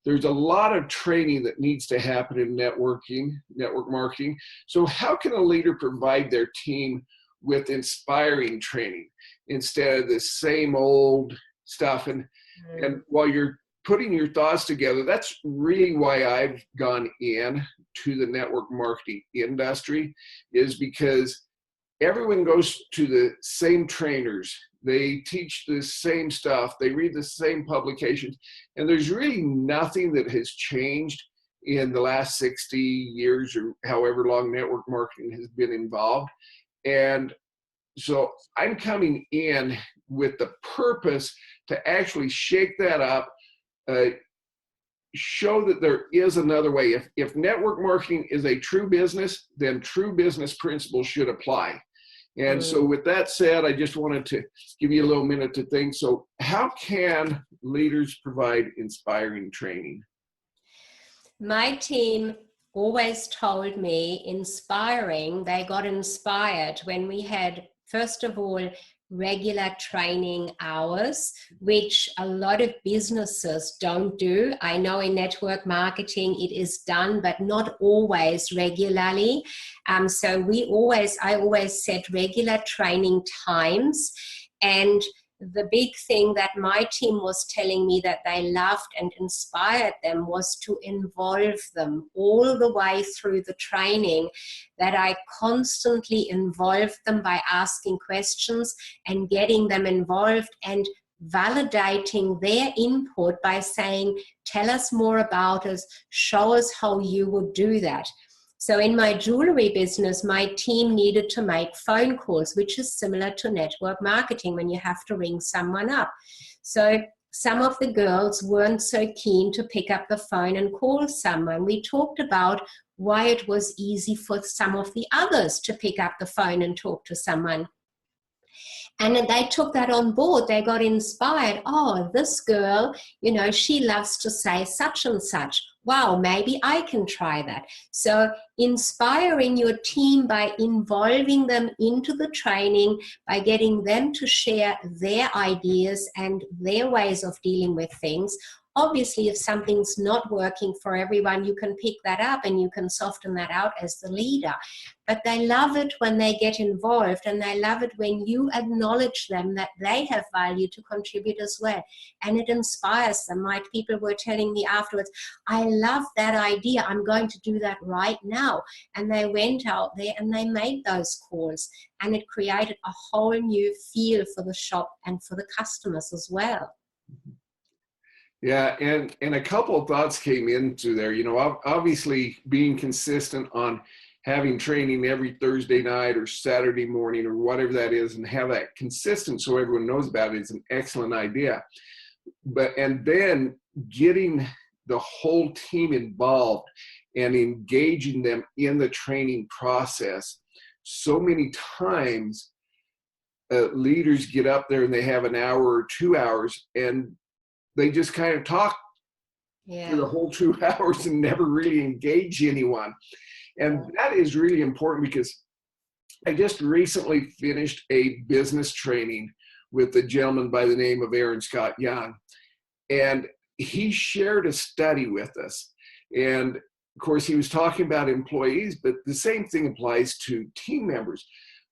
there's a lot of training that needs to happen in network marketing. So how can a leader provide their team with inspiring training instead of the same old stuff? And while you're putting your thoughts together, that's really why I've gone in to the network marketing industry, is because everyone goes to the same trainers. They teach the same stuff. They read the same publications. And there's really nothing that has changed in the last 60 years or however long network marketing has been involved. And so I'm coming in with the purpose to actually shake that up, show that there is another way. If network marketing is a true business, then true business principles should apply. And so with that said, I just wanted to give you a little minute to think. So how can leaders provide inspiring training? My team always told me they got inspired when we had, first of all, regular training hours, which a lot of businesses don't do. I know in network marketing it is done, but not always regularly. So I always set regular training times. And the big thing that my team was telling me that they loved and inspired them was to involve them all the way through the training, that I constantly involved them by asking questions and getting them involved and validating their input by saying, tell us more about us, show us how you would do that. So in my jewelry business, my team needed to make phone calls, which is similar to network marketing when you have to ring someone up. So some of the girls weren't so keen to pick up the phone and call someone. We talked about why it was easy for some of the others to pick up the phone and talk to someone. And they took that on board. They got inspired. Oh, this girl, she loves to say such and such. Wow, maybe I can try that. So inspiring your team by involving them into the training, by getting them to share their ideas and their ways of dealing with things. Obviously, if something's not working for everyone, you can pick that up and you can soften that out as the leader. But they love it when they get involved, and they love it when you acknowledge them that they have value to contribute as well. And it inspires them. Like people were telling me afterwards, I love that idea. I'm going to do that right now. And they went out there and they made those calls. And it created a whole new feel for the shop and for the customers as well. Yeah, and a couple of thoughts came into there. Obviously being consistent on having training every Thursday night or Saturday morning or whatever that is, and have that consistent so everyone knows about it, is an excellent idea. And then getting the whole team involved and engaging them in the training process. So many times leaders get up there and they have an hour or 2 hours and they just kind of talk for the whole 2 hours and never really engage anyone. And that is really important, because I just recently finished a business training with a gentleman by the name of Aaron Scott Young. And he shared a study with us. And of course, he was talking about employees, but the same thing applies to team members.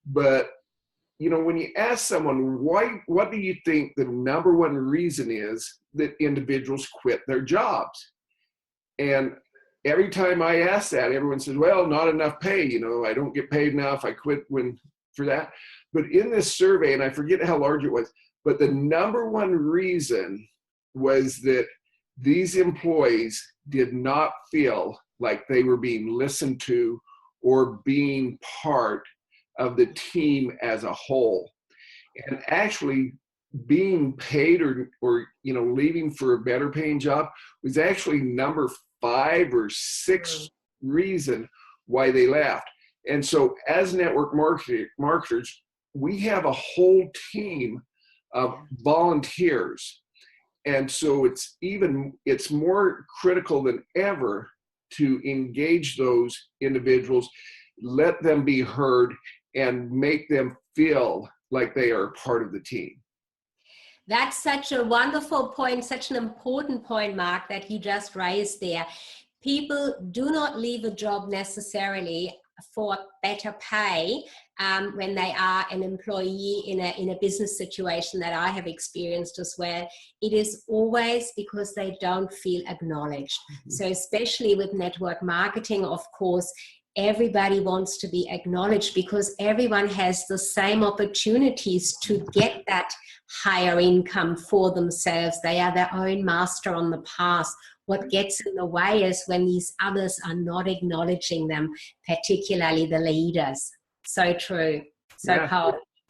But when you ask someone, what do you think the number one reason is that individuals quit their jobs? And every time I ask that, everyone says, well, not enough pay. I don't get paid enough. I quit for that. But in this survey, and I forget how large it was, but the number one reason was that these employees did not feel like they were being listened to or being part of the team as a whole. And actually being paid or leaving for a better paying job was actually number 5 or 6 reason why they left. And so as network marketers, we have a whole team of volunteers. And so it's more critical than ever to engage those individuals, let them be heard, and make them feel like they are part of the team. That's such a wonderful point, such an important point, Mark, that you just raised there. People do not leave a job necessarily for better pay when they are an employee in a business situation that I have experienced as well. It is always because they don't feel acknowledged. Mm-hmm. So especially with network marketing, of course, everybody wants to be acknowledged because everyone has the same opportunities to get that higher income for themselves. They are their own master on the path. What gets in the way is when these others are not acknowledging them, particularly the leaders. So true. So powerful.